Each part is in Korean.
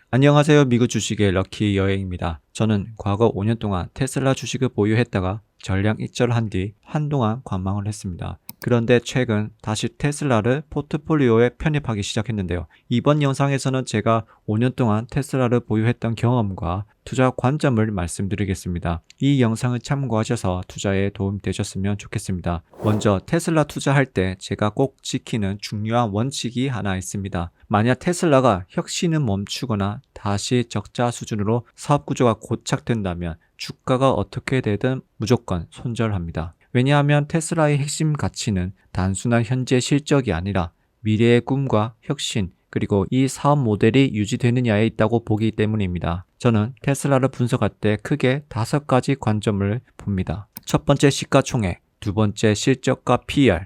안녕하세요. 미국 주식의 럭키 여행입니다. 저는 과거 5년 동안 테슬라 주식을 보유했다가 전량 익절한 뒤 한동안 관망을 했습니다. 그런데 최근 다시 테슬라를 포트폴리오에 편입하기 시작했는데요. 이번 영상에서는 제가 5년 동안 테슬라를 보유했던 경험과 투자 관점을 말씀드리겠습니다. 이 영상을 참고하셔서 투자에 도움이 되셨으면 좋겠습니다. 먼저 테슬라 투자할 때 제가 꼭 지키는 중요한 원칙이 하나 있습니다. 만약 테슬라가 혁신을 멈추거나 다시 적자 수준으로 사업 구조가 고착된다면 주가가 어떻게 되든 무조건 손절합니다. 왜냐하면 테슬라의 핵심 가치는 단순한 현재 실적이 아니라 미래의 꿈과 혁신, 그리고 이 사업 모델이 유지되느냐에 있다고 보기 때문입니다. 저는 테슬라를 분석할 때 크게 5가지 관점을 봅니다. 첫 번째 시가총액, 두 번째 실적과 PER,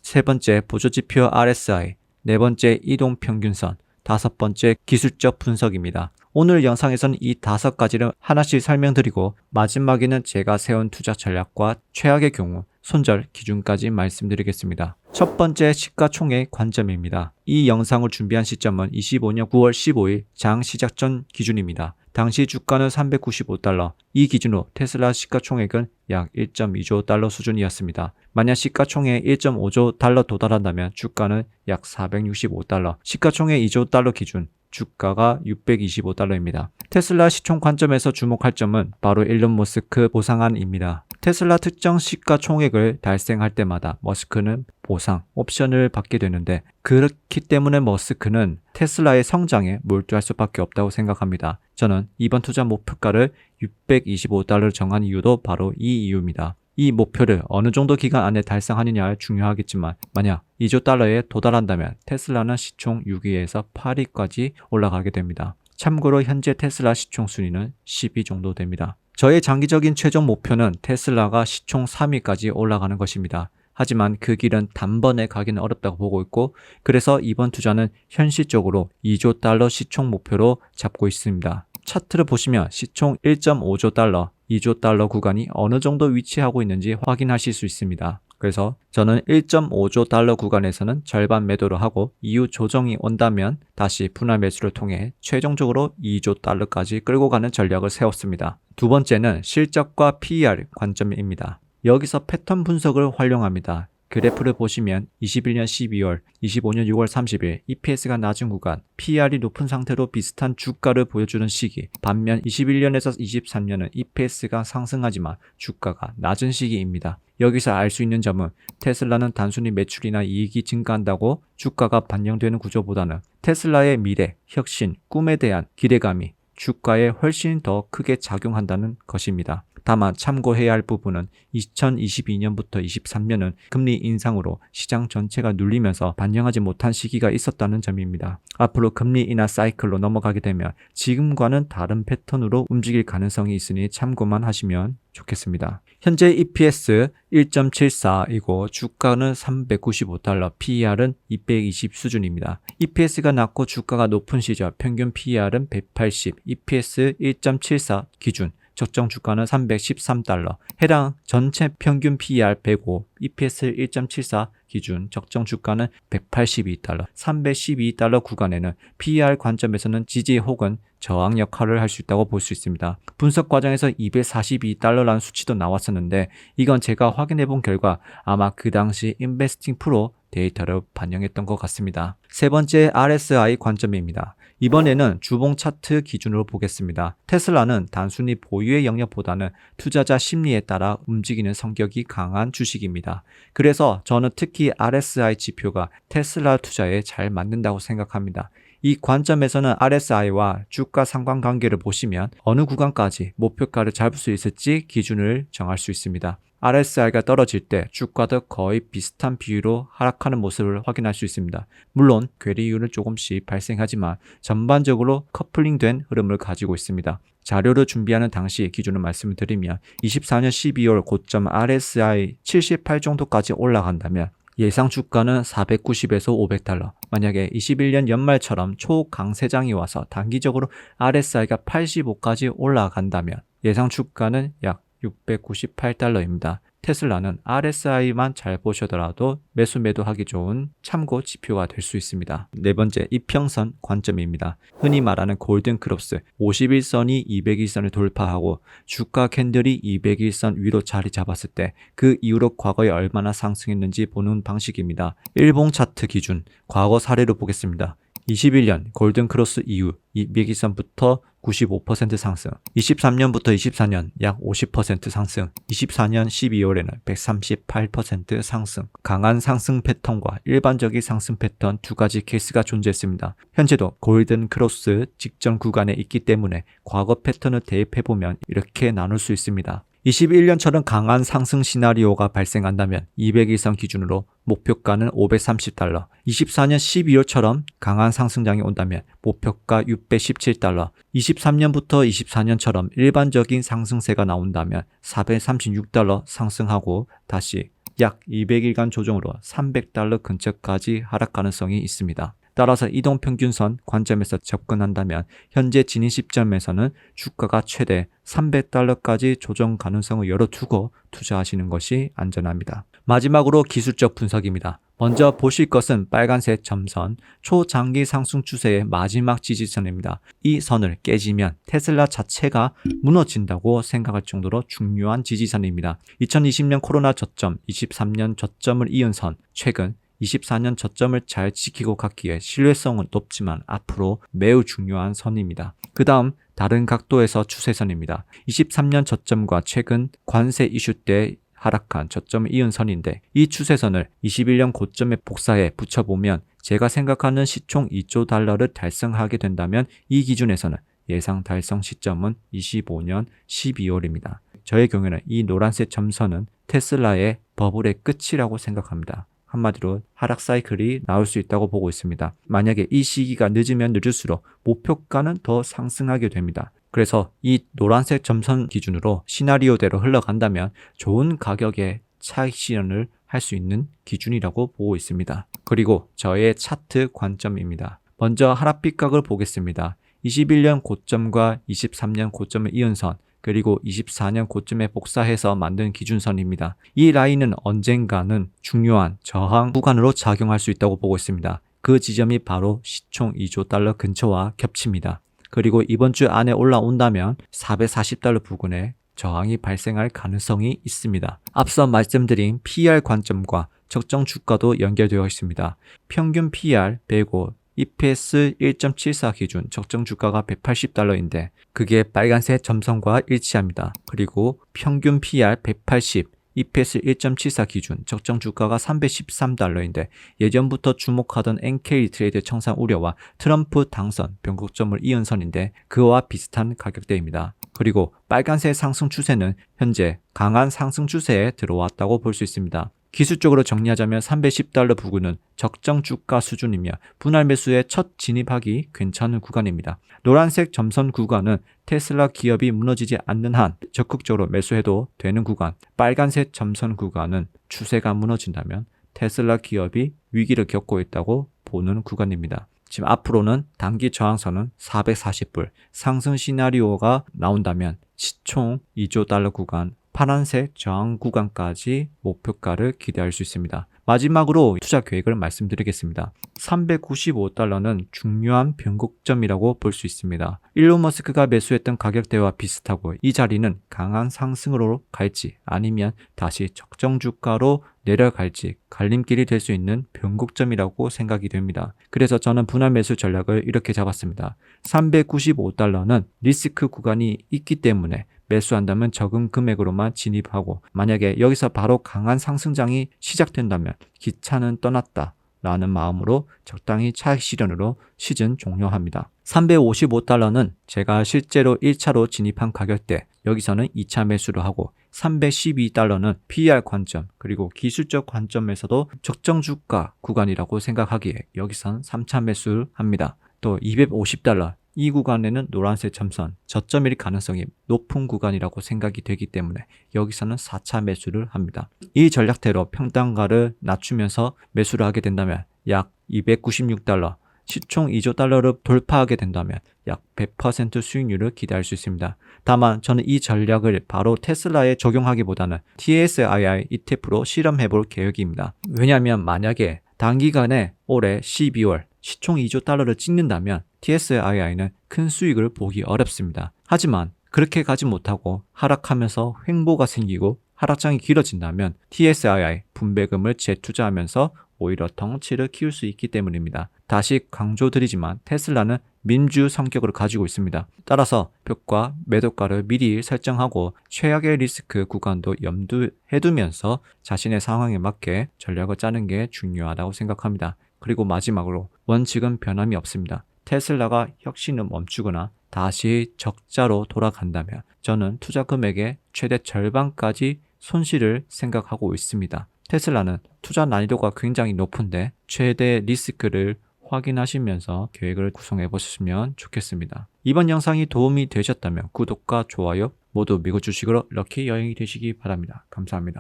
세 번째 보조지표 RSI, 네 번째 이동평균선, 다섯 번째 기술적 분석입니다. 오늘 영상에서는 이 5가지를 하나씩 설명드리고 마지막에는 제가 세운 투자 전략과 최악의 경우 손절 기준까지 말씀드리겠습니다. 첫 번째 시가총액 관점입니다. 이 영상을 준비한 시점은 25년 9월 15일 장 시작 전 기준입니다. 당시 주가는 $395. 이 기준으로 테슬라 시가총액은 약 1.2조 달러 수준이었습니다. 만약 시가총액 1.5조 달러 도달한다면 주가는 약 $465. 시가총액 2조 달러 기준, 주가가 $625입니다. 테슬라 시총 관점에서 주목할 점은 바로 일론 머스크 보상안입니다. 테슬라 특정 시가총액을 달성할 때마다 머스크는 보상, 옵션을 받게 되는데 그렇기 때문에 머스크는 테슬라의 성장에 몰두할 수밖에 없다고 생각합니다. 저는 이번 투자 목표가를 $625를 정한 이유도 바로 이 이유입니다. 이 목표를 어느 정도 기간 안에 달성하느냐 중요하겠지만 만약 2조 달러에 도달한다면 테슬라는 시총 6위에서 8위까지 올라가게 됩니다. 참고로 현재 테슬라 시총 순위는 10위 정도 됩니다. 저의 장기적인 최종 목표는 테슬라가 시총 3위까지 올라가는 것입니다. 하지만 그 길은 단번에 가기는 어렵다고 보고 있고 그래서 이번 투자는 현실적으로 2조 달러 시총 목표로 잡고 있습니다. 차트를 보시면 시총 1.5조 달러, 2조 달러 구간이 어느 정도 위치하고 있는지 확인하실 수 있습니다. 그래서 저는 1.5조 달러 구간에서는 절반 매도를 하고 이후 조정이 온다면 다시 분할 매수를 통해 최종적으로 2조 달러까지 끌고 가는 전략을 세웠습니다. 두 번째는 실적과 PER 관점입니다. 여기서 패턴 분석을 활용합니다. 그래프를 보시면 21년 12월, 25년 6월 30일 EPS가 낮은 구간, PER이 높은 상태로 비슷한 주가를 보여주는 시기, 반면 21년에서 23년은 EPS가 상승하지만 주가가 낮은 시기입니다. 여기서 알 수 있는 점은 테슬라는 단순히 매출이나 이익이 증가한다고 주가가 반영되는 구조보다는 테슬라의 미래, 혁신, 꿈에 대한 기대감이 주가에 훨씬 더 크게 작용한다는 것입니다. 다만 참고해야 할 부분은 2022년부터 23년은 금리 인상으로 시장 전체가 눌리면서 반영하지 못한 시기가 있었다는 점입니다. 앞으로 금리 인하 사이클로 넘어가게 되면 지금과는 다른 패턴으로 움직일 가능성이 있으니 참고만 하시면 좋겠습니다. 현재 EPS 1.74이고 주가는 $395, PER은 220 수준입니다. EPS가 낮고 주가가 높은 시절 평균 PER은 180, EPS 1.74 기준 적정 주가는 $313, 해당 전체 평균 PER 105, EPS 1.74 기준 적정 주가는 $182, $312 구간에는 PER 관점에서는 지지 혹은 저항 역할을 할 수 있다고 볼 수 있습니다. 분석 과정에서 $242라는 수치도 나왔었는데 이건 제가 확인해 본 결과 아마 그 당시 인베스팅 프로 데이터를 반영했던 것 같습니다. 세 번째 RSI 관점입니다. 이번에는 주봉 차트 기준으로 보겠습니다. 테슬라는 단순히 보유의 영역보다는 투자자 심리에 따라 움직이는 성격이 강한 주식입니다. 그래서 저는 특히 RSI 지표가 테슬라 투자에 잘 맞는다고 생각합니다. 이 관점에서는 RSI와 주가 상관관계를 보시면 어느 구간까지 목표가를 잡을 수 있을지 기준을 정할 수 있습니다. RSI가 떨어질 때 주가도 거의 비슷한 비율로 하락하는 모습을 확인할 수 있습니다. 물론 괴리율은 조금씩 발생하지만 전반적으로 커플링된 흐름을 가지고 있습니다. 자료를 준비하는 당시 기준을 말씀을 드리면 24년 12월 고점 RSI 78 정도까지 올라간다면 예상 주가는 490에서 $500. 만약에 21년 연말처럼 초강세장이 와서 단기적으로 RSI가 85까지 올라간다면 예상 주가는 약 $698입니다. 테슬라는 RSI만 잘 보셔더라도 매수매도하기 좋은 참고 지표가 될 수 있습니다. 네 번째, 이평선 관점입니다. 흔히 말하는 골든크로스 51선이 200일선을 돌파하고 주가 캔들이 200일선 위로 자리 잡았을 때 그 이후로 과거에 얼마나 상승했는지 보는 방식입니다. 일봉 차트 기준 과거 사례로 보겠습니다. 21년 골든크로스 이후 200일선부터 95% 상승, 23년부터 24년 약 50% 상승, 24년 12월에는 138% 상승. 강한 상승 패턴과 일반적인 상승 패턴 두 가지 케이스가 존재했습니다. 현재도 골든크로스 직전 구간에 있기 때문에 과거 패턴을 대입해보면 이렇게 나눌 수 있습니다. 21년처럼 강한 상승 시나리오가 발생한다면 200일선 기준으로 목표가는 $530, 24년 12월처럼 강한 상승장이 온다면 목표가 $617, 23년부터 24년처럼 일반적인 상승세가 나온다면 $436 상승하고 다시 약 200일간 조정으로 $300 근처까지 하락 가능성이 있습니다. 따라서 이동평균선 관점에서 접근한다면 현재 진입 시점에서는 주가가 최대 $300까지 조정 가능성을 열어두고 투자하시는 것이 안전합니다. 마지막으로 기술적 분석입니다. 먼저 보실 것은 빨간색 점선, 초장기 상승 추세의 마지막 지지선입니다. 이 선을 깨지면 테슬라 자체가 무너진다고 생각할 정도로 중요한 지지선입니다. 2020년 코로나 저점, 23년 저점을 이은 선, 최근 24년 저점을 잘 지키고 갔기에 신뢰성은 높지만 앞으로 매우 중요한 선입니다. 그 다음 다른 각도에서 추세선입니다. 23년 저점과 최근 관세 이슈 때 하락한 저점을 이은 선인데 이 추세선을 21년 고점에 복사해 붙여보면 제가 생각하는 시총 $2조 달성하게 된다면 이 기준에서는 예상 달성 시점은 25년 12월입니다. 저의 경우에는 이 노란색 점선은 테슬라의 버블의 끝이라고 생각합니다. 한마디로 하락 사이클이 나올 수 있다고 보고 있습니다. 만약에 이 시기가 늦으면 늦을수록 목표가는 더 상승하게 됩니다. 그래서 이 노란색 점선 기준으로 시나리오대로 흘러간다면 좋은 가격의 차익 실현을 할 수 있는 기준이라고 보고 있습니다. 그리고 저의 차트 관점입니다. 먼저 하락빛각을 보겠습니다. 21년 고점과 23년 고점을 이은 선, 그리고 24년 고점에 복사해서 만든 기준선입니다. 이 라인은 언젠가는 중요한 저항 구간으로 작용할 수 있다고 보고 있습니다. 그 지점이 바로 시총 $2조 근처와 겹칩니다. 그리고 이번 주 안에 올라온다면 $440 부근에 저항이 발생할 가능성이 있습니다. 앞서 말씀드린 PER 관점과 적정 주가도 연결되어 있습니다. 평균 PER 105, EPS 1.74 기준 적정 주가가 $180인데 그게 빨간색 점선과 일치합니다. 그리고 평균 PER 180, EPS 1.74 기준 적정 주가가 $313인데 예전부터 주목하던 NK 트레이드 청산 우려와 트럼프 당선 변곡점을 이은 선인데 그와 비슷한 가격대입니다. 그리고 빨간색 상승 추세는 현재 강한 상승 추세에 들어왔다고 볼 수 있습니다. 기술적으로 정리하자면 $310 부근은 적정 주가 수준이며 분할 매수에 첫 진입하기 괜찮은 구간입니다. 노란색 점선 구간은 테슬라 기업이 무너지지 않는 한 적극적으로 매수해도 되는 구간, 빨간색 점선 구간은 추세가 무너진다면 테슬라 기업이 위기를 겪고 있다고 보는 구간입니다. 지금 앞으로는 단기 저항선은 $440, 상승 시나리오가 나온다면 시총 $2조 구간, 파란색 저항 구간까지 목표가를 기대할 수 있습니다. 마지막으로 투자 계획을 말씀드리겠습니다. $395는 중요한 변곡점이라고 볼 수 있습니다. 일론 머스크가 매수했던 가격대와 비슷하고 이 자리는 강한 상승으로 갈지 아니면 다시 적정 주가로 내려갈지 갈림길이 될 수 있는 변곡점이라고 생각이 됩니다. 그래서 저는 분할 매수 전략을 이렇게 잡았습니다. $395는 리스크 구간이 있기 때문에 매수한다면 적은 금액으로만 진입하고 만약에 여기서 바로 강한 상승장이 시작된다면 기차는 떠났다 라는 마음으로 적당히 차익 실현으로 시즌 종료합니다. $355는 제가 실제로 1차로 진입한 가격대, 여기서는 2차 매수를 하고 $312는 PER 관점 그리고 기술적 관점에서도 적정 주가 구간이라고 생각하기에 여기서는 3차 매수를 합니다. 또 $250, 이 구간에는 노란색 점선, 저점일 가능성이 높은 구간이라고 생각이 되기 때문에 여기서는 4차 매수를 합니다. 이 전략대로 평단가를 낮추면서 매수를 하게 된다면 약 $296, 시총 2조 달러를 돌파하게 된다면 약 100% 수익률을 기대할 수 있습니다. 다만 저는 이 전략을 바로 테슬라에 적용하기보다는 TSII ETF로 실험해 볼 계획입니다. 왜냐하면 만약에 단기간에 올해 12월 시총 2조 달러를 찍는다면 TSII는 큰 수익을 보기 어렵습니다. 하지만 그렇게 가지 못하고 하락하면서 횡보가 생기고 하락장이 길어진다면 TSII 분배금을 재투자하면서 오히려 덩치를 키울 수 있기 때문입니다. 다시 강조드리지만 테슬라는 민주 성격을 가지고 있습니다. 따라서 표과 매도가를 미리 설정하고 최악의 리스크 구간도 염두해 두면서 자신의 상황에 맞게 전략을 짜는 게 중요하다고 생각합니다. 그리고 마지막으로 원칙은 변함이 없습니다. 테슬라가 혁신을 멈추거나 다시 적자로 돌아간다면 저는 투자 금액의 최대 절반까지 손실을 생각하고 있습니다. 테슬라는 투자 난이도가 굉장히 높은데 최대 리스크를 확인하시면서 계획을 구성해 보셨으면 좋겠습니다. 이번 영상이 도움이 되셨다면 구독과 좋아요 모두 미국 주식으로 럭키 여행이 되시기 바랍니다. 감사합니다.